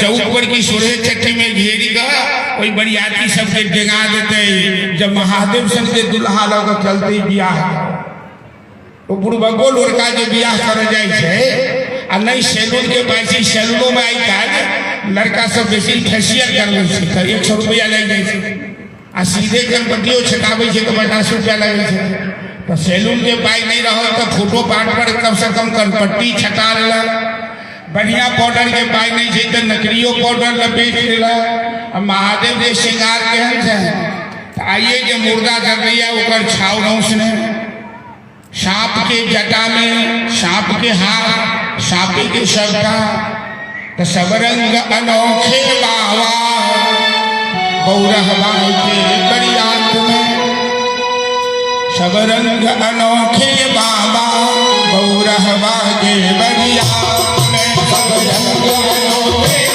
चौक पर की सूर्य चट्टी में घेरी का कोई बरियाती सबके जगा देते जब महादेव संग के दुल्हा लग चलते बियाह तो बुढ़बगो लड़का जो बियाह कर जाए आ नहीं सैलून के पैसे सैलूनों में आई का लड़का सब बेसी फेशियल कर 100 रुपया लग जाए आ सीधे गणपतियों छकावे तो 50 रुपया लगे तो सैलून के पाई नहीं रहो तो फोटो पाट पर कम से कम कनपट्टी छका लेला बढ़िया पाउडर के पाई नहीं है तो नकलियो पाउडर लपेट लेला महादेव के श्रृंगार केहन है आइए जो मुर्दा कर रही है ऊपर छाव उसने सांप के जटा में सांप के हाथ सांपे के सबका तो सब रंग अनोखे बाबा बौरहवा के बरियात में सब रंग अनोखे बाबा बौरहवा के बरियात में सब रंग अनोखे